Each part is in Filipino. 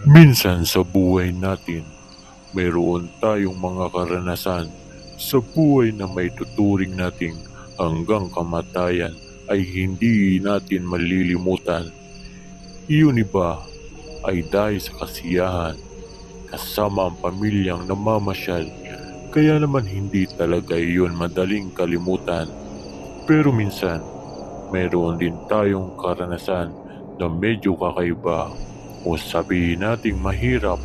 Minsan sa buhay natin, mayroon tayong mga karanasan sa buhay na may tuturing nating hanggang kamatayan ay hindi natin malilimutan. Iyon iba ay dahil sa kasiyahan kasama ang pamilyang namamasyal, kaya naman hindi talaga iyon madaling kalimutan. Pero minsan, mayroon din tayong karanasan na medyo kakaiba o sabihin nating mahirap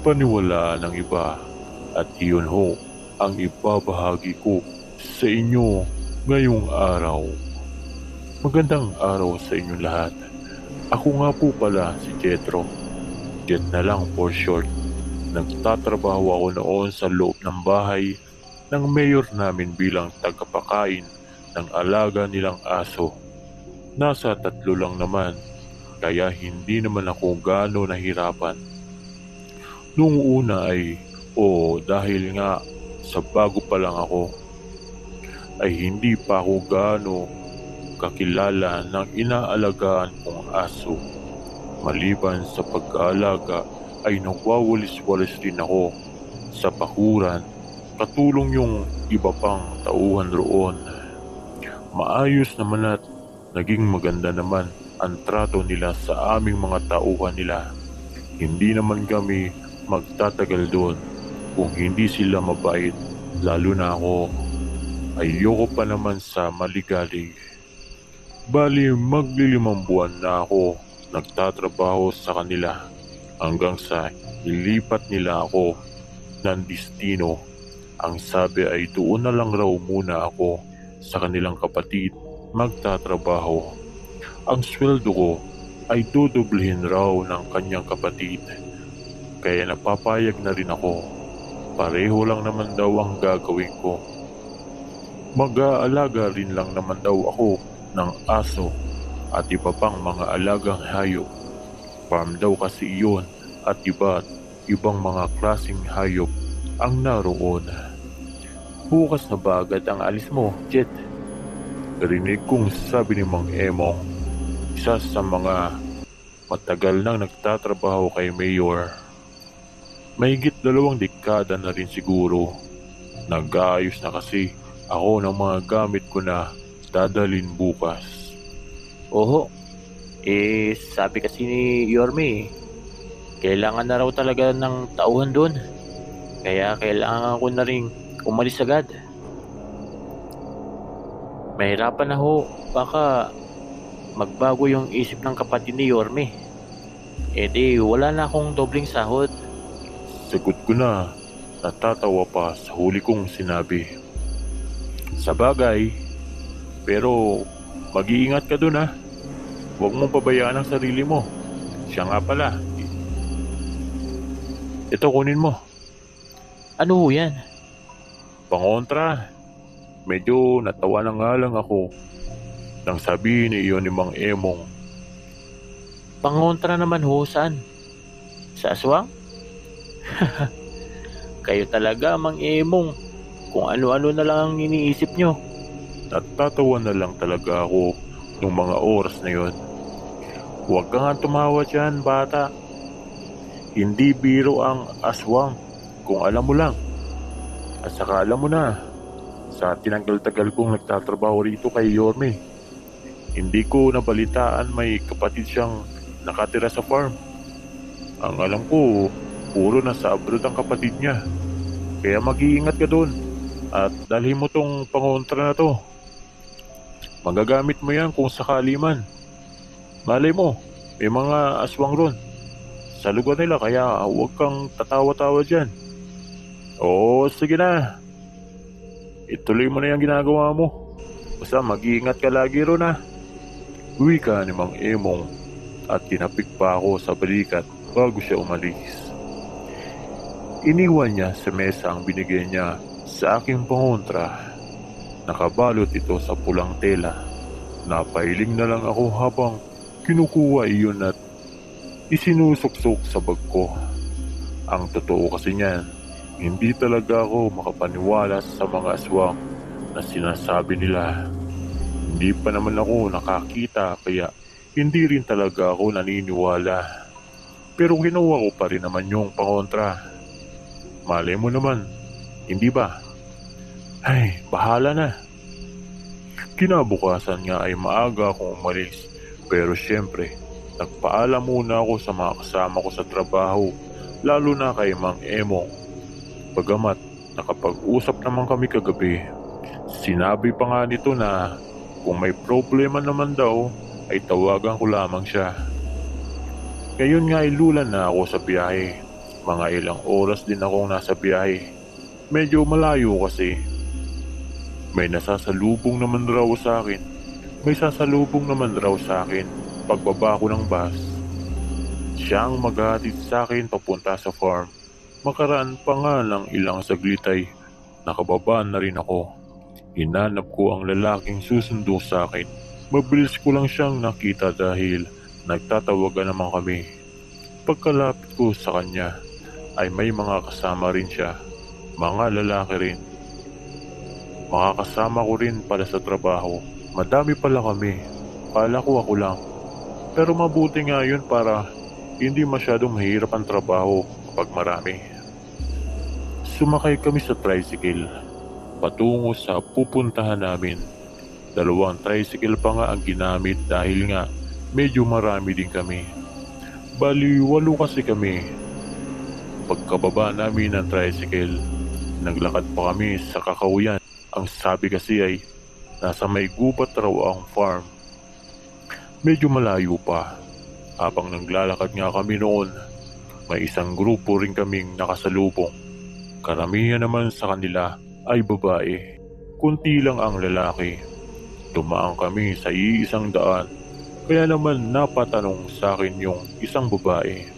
paniwalaan ng iba, at iyon ho ang ibabahagi ko sa inyo ngayong araw. Magandang araw sa inyong lahat. Ako nga po pala si Jetro. Jet na lang for short. Nagtatrabaho ako noon sa loob ng bahay ng mayor namin bilang tagapakain ng alaga nilang aso. Nasa 3 lang naman, kaya hindi naman ako gaano nahirapan. Noong una ay, dahil nga sa bago pa lang ako, ay hindi pa ako gaano kakilala ng inaalagaan kong aso. Maliban sa pag-aalaga ay nagwawalis-walis din ako sa bakuran, katulong yung iba pang tauhan roon. Maayos naman at naging maganda naman ang trato nila sa aming mga tauhan nila. Hindi naman kami magtatagal doon kung hindi sila mabait, lalo na ako. Ayoko pa naman sa maligalig. Bali maglilimang buwan na ako nagtatrabaho sa kanila hanggang sa ilipat nila ako ng destino. Ang sabi ay doon na lang raw muna ako sa kanilang kapatid magtatrabaho. Ang sweldo ko ay dudublehin raw ng kanyang kapatid. Kaya napapayag na rin ako. Pareho lang naman daw ang gagawin ko. Mag-aalaga rin lang naman daw ako ng aso at iba pang mga alagang hayop. Farm daw kasi iyon at ibang mga klaseng hayop ang naroon. Bukas na ba agad ang alis mo, Jet? Narinig kong sabi ni Mang Emong, isa sa mga matagal nang nagtatrabaho kay Mayor. Mahigit 2 dekada na rin siguro. Nag-aayos na kasi ako ng mga gamit ko na dadalhin bukas. Oho, sabi kasi ni Yorme, kailangan na raw talaga ng tauhan doon. Kaya kailangan ko na rin umalis agad. Mahirapan na ho, baka magbago yung isip ng kapatid ni Yorme. Wala na akong dobling sahod. Sagot ko na, natatawa pa sa huli kong sinabi. Sa bagay, pero mag-iingat ka dun ha. Huwag mong pabayaan ang sarili mo. Siya nga pala. Ito kunin mo. Ano ho yan? Pangontra. Medyo natawa na nga lang ako nang sabihin iyon ni Mang Emong. Pangontra naman ho, saan? Sa aswang? Kayo talaga, Mang Emong. Kung ano-ano na lang ang iniisip nyo. Natatawa na lang talaga ako nung mga oras na yon. Huwag ka nga tumawa dyan, bata. Hindi biro ang aswang kung alam mo lang. At saka alam mo na, sa tinanggal-tagal kong nagtatrabaho rito kay Yorme, hindi ko nabalitaan may kapatid siyang nakatira sa farm. Ang alam ko, puro nasa abroad ang kapatid niya. Kaya mag-iingat ka doon at dalhin mo tong pangontra na to. Magagamit mo yan kung sakali man. Malay mo, may mga aswang ron sa lugar nila, kaya huwag kang tatawa-tawa dyan. Oo, sige na. Ituloy mo na yung ginagawa mo. Basta mag-iingat ka lagi ron ha. Uwi ka ni Mang Emong at tinapik pa ako sa balikat bago siya umalis. Iniwan niya sa mesa ang binigay niya sa aking pangontra. Nakabalot ito sa pulang tela. Napailing na lang ako habang kinukuha iyon at isinusuksok sa bag ko. Ang totoo kasi niyan, hindi talaga ako makapaniwala sa mga aswang na sinasabi nila. Hindi pa naman ako nakakita kaya hindi rin talaga ako naniniwala. Pero ginawa ko pa rin naman yung pangontra. Malay mo naman, hindi ba? Ay, bahala na. Kinabukasan nga ay maaga akong umalis. Pero syempre, nagpaalam muna ako sa mga kasama ko sa trabaho, lalo na kay Mang Emong. Bagamat nakapag-usap naman kami kagabi, sinabi pa nga nito na kung may problema naman daw ay tawagan ko lamang siya. Ngayon nga ay lulan na ako sa biyahe. Mga ilang oras din akong nasa biyahe. Medyo malayo kasi. May nasasalubong naman raw sa akin. May sasalubong naman raw sa akin pagbaba ko ng bus. Siya ang maghahatid sa akin papunta sa farm. Makaraan pa nga ng ilang saglit ay nakababa na rin ako. Hinanap ko ang lalaking susundo sa akin. Mabilis ko lang siyang nakita dahil nagtatawagan naman kami. Pagkalapit ko sa kanya ay may mga kasama rin siya. Mga lalaki rin. Makakasama ko rin pala sa trabaho. Madami pala kami. Kala ko ako lang. Pero mabuti nga yun para hindi masyadong mahirap ang trabaho kapag marami. Sumakay kami sa tricycle patungo sa pupuntahan namin. 2 tricycle pa nga ang ginamit dahil nga medyo marami din kami. Bali 8 kasi kami. Pagkababa namin ng tricycle, naglakad pa kami sa Kakahuyan. Ang sabi kasi ay nasa may gubat raw ang farm. Medyo malayo pa. Habang naglalakad nga kami noon, may isang grupo rin kaming nakasalubong. Karamihan naman sa kanila ay babae. Kunti lang ang lalaki. Dumaan kami sa iisang daan. Kaya naman napatanong sa akin yung isang babae.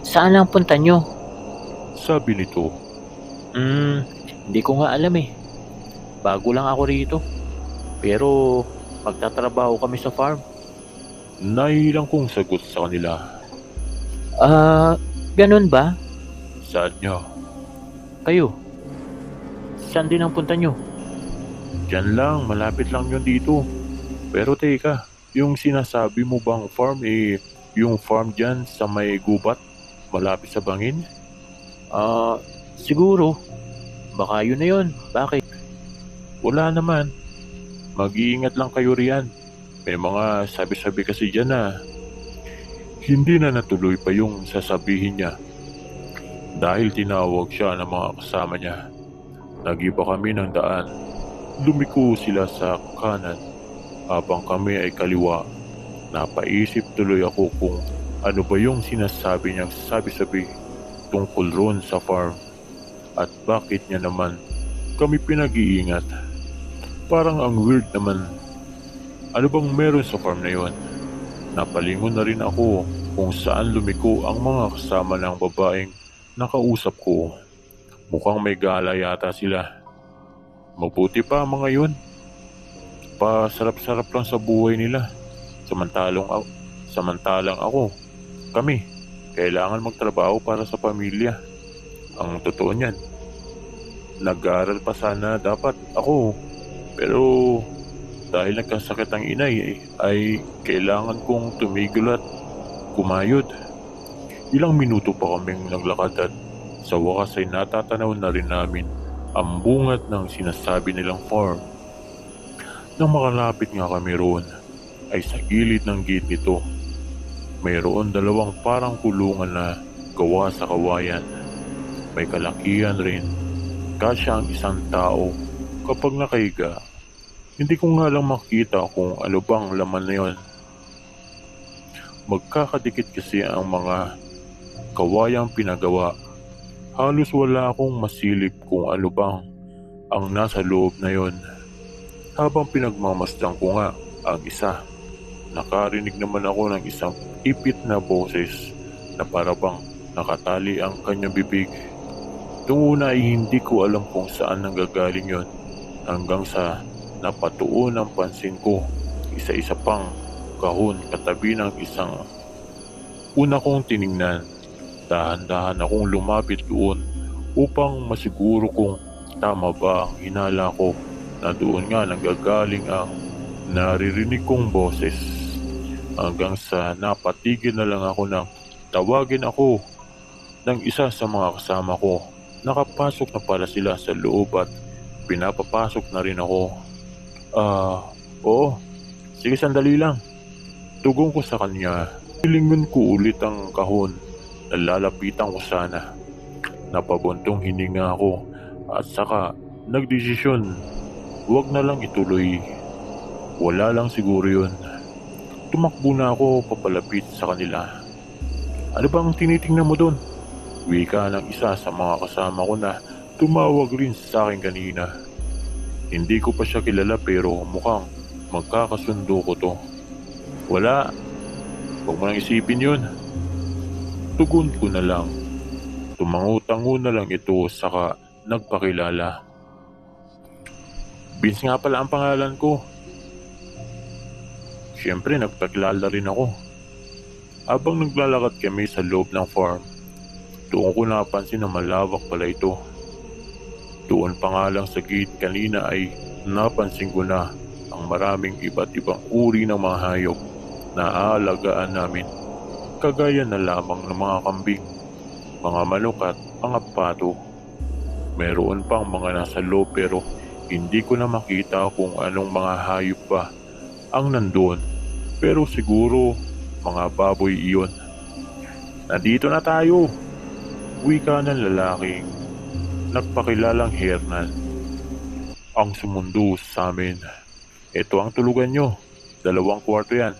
Saan ang punta nyo? Sabi nito. Hindi ko nga alam eh. Bago lang ako rito. Pero magtatrabaho kami sa farm. Nahihilang kong sagot sa kanila. Ganun ba? Saan nyo? Kayo? Saan din ang punta nyo? Diyan lang, malapit lang yun dito. Pero teka, yung sinasabi mo bang farm yung farm dyan sa may gubat? Malapit sa bangin? Siguro. Baka yun na yun. Bakit? Wala naman. Mag-iingat lang kayo riyan. May mga sabi-sabi kasi dyan na hindi na natuloy pa yung sasabihin niya. Dahil tinawag siya ng mga kasama niya. Nag-iba kami ng daan. Lumiko sila sa kanan habang kami ay kaliwa. Napaisip tuloy ako kung ano ba yung sinasabi niyang sabi-sabi tungkol roon sa farm. At bakit niya naman kami pinag-iingat? Parang ang weird naman. Ano bang meron sa farm na yon? Napalingon na rin ako kung saan lumiko ang mga kasama ng babaeng nakausap ko. Mukhang may gala yata sila. Mabuti pa mga yun. Pasarap-sarap lang sa buhay nila. Samantalang ako, kami, kailangan magtrabaho para sa pamilya. Ang totoo niyan, nag-aaral pa sana dapat ako. Pero dahil nagkasakit ang inay ay kailangan kong tumigil at kumayod. Ilang minuto pa kaming naglakad at sa wakas ay natatanaw na rin namin ang bungat ng sinasabi nilang farm. Nang makalapit nga kami roon, ay sa gilid ng gate nito, mayroon 2 parang kulungan na gawa sa kawayan. May kalakihan rin, kasya ang isang tao kapag nakahiga. Hindi ko nga lang makita kung ano bang laman na yon. Magkakadikit kasi ang mga kawayang pinagawa. Halos wala akong masilip kung ano bang ang nasa loob na yon. Habang pinagmamasdan ko nga ang isa, nakarinig naman ako ng isang ipit na boses na parabang nakatali ang kanyang bibig. Noong una ay hindi ko alam kung saan nanggagaling yon, hanggang sa napatuon ang pansin ko isa-isa pang kahon katabi ng isang una kong tiningnan. Dahan-dahan akong lumapit doon upang masiguro kung tama ba ang hinala ko na doon nga nanggagaling ang naririnig kong boses. Hanggang sa napatigil na lang ako ng tawagin ako ng isa sa mga kasama ko. Nakapasok na pala sila sa loob at pinapapasok na rin ako. Oo, sige sandali lang. Tugon ko sa kanya. Hilingon ko ulit ang kahon. Nalalapitan ko sana. Napabuntong hininga ako at saka nagdesisyon. Huwag na lang ituloy. Wala lang siguro yun. Tumakbo na ako papalapit sa kanila. Ano bang tinitingnan mo doon? Wika ng isa sa mga kasama ko na tumawag rin sa akin kanina. Hindi ko pa siya kilala pero mukhang magkakasundo ko to. Wala. Huwag mo nang isipin yun. Tugon ko na lang. Tumango-tango na lang ito saka nagpakilala. Vince nga pala ang pangalan ko. Siyempre nagpakilala rin ako. Habang naglalakad kami sa loob ng farm, doon ko napansin na malawak pala ito. Doon pa nga lang sa gate kanina ay napansin ko na ang maraming iba't ibang uri ng mga hayop na aalagaan namin. Kagaya na lamang ng mga kambing, mga manok at mga pato. Meron pang mga nasa loob pero hindi ko na makita kung anong mga hayop pa ang nandoon. Pero siguro mga baboy iyon. Nandito na tayo. Wika ng lalaking nagpakilalang Hernan ang sumundo sa amin. Ito ang tulugan nyo. 2 kwarto yan.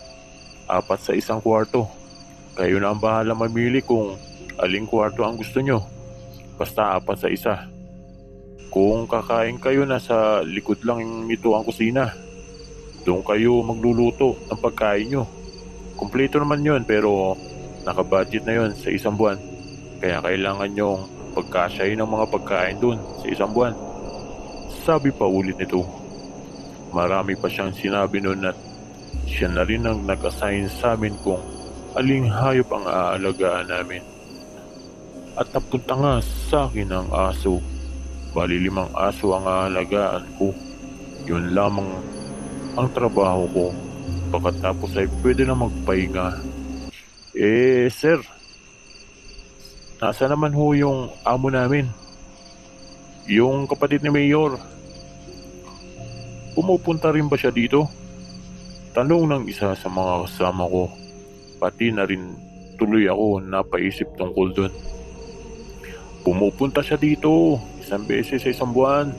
4 sa isang kwarto. Kayo na ang bahala mamili kung aling kwarto ang gusto nyo. Basta 4 sa isa. Kung kakain kayo na sa likod lang nito ang kusina. Doon kayo magluluto ng pagkain nyo. Kumpleto naman yun pero nakabudget na yun sa isang buwan. Kaya kailangan nyong pagkasyahin ng mga pagkain doon sa isang buwan. Sabi pa ulit nito. Marami pa siyang sinabi noon at siya na rin ang nag-assign sa amin kung aling hayop ang aalagaan namin. At napunta nga sa akin ang aso. Bali 5 aso ang aalagaan ko. Yun lamang ang trabaho ko. Pagkatapos ay pwede na magpahinga. Sir, nasa naman ho yung amo namin? Yung kapatid ni Mayor. Pumupunta rin ba siya dito? Tanong ng isa sa mga kasama ko. Pati na rin tuloy ako napaisip tungkol doon. Pumupunta siya dito 1 beses sa isang buwan.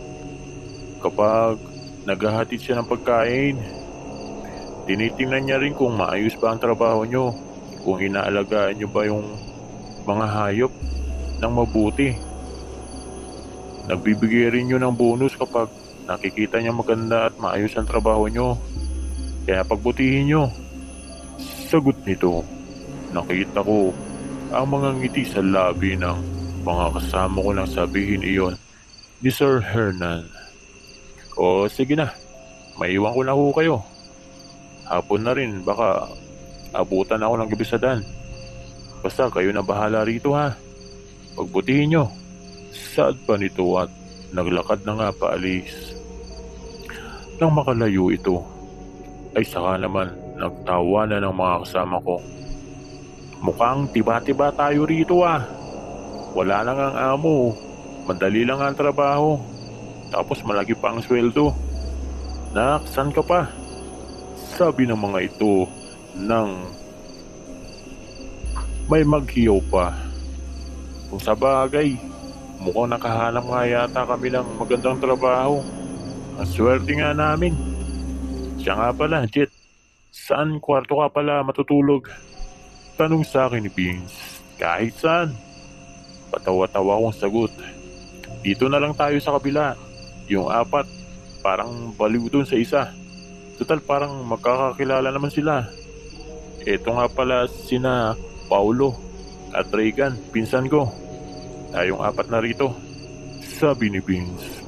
Kapag naghahatid siya ng pagkain, tinitingnan niya rin kung maayos ba ang trabaho nyo. Kung inaalagaan nyo ba yung mga hayop ng mabuti. Nagbibigay rin yun ng bonus kapag nakikita niya maganda at maayos ang trabaho nyo. Kaya pagbutihin nyo. Sagot nito. Nakita ko ang mga ngiti sa labi ng mga kasama ko nang sabihin iyon ni Sir Hernan. O sige na, maiwan ko na ho kayo. Hapon na rin, baka abutan ako ng gabi sa daan. Basta kayo na bahala rito ha. Pagbutihin nyo. Sad pa nito at naglakad na nga paalis. Nang makalayo ito, ay saka naman nagtawa na ng mga kasama ko. Mukhang tiba-tiba tayo rito ah. Wala lang ang amo. Madali lang ang trabaho. Tapos malaki pa ang sweldo. Nak, saan ka pa? Sabi ng mga ito nang may maghiyaw pa. Kung sa bagay, mukhang nakahanap nga yata kami ng magandang trabaho. Ang swerte nga namin. Siya nga pala, Jet. Saan kwarto ka pala matutulog? Tanong sa akin ni Vince. Kahit saan. Patawa-tawa akong sagot. Dito na lang tayo sa kabila. Yung 4, parang baliw dun sa isa. Total parang magkakakilala naman sila. Ito nga pala sina Paulo at Reagan, pinsan ko. Tayong 4 na rito. Sabi ni Vince.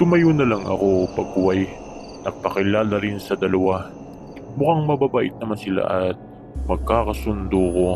Tumayo na lang ako pagkuway. Nagpakilala rin sa 2. Mukhang mababait naman sila at magkakasundo ko.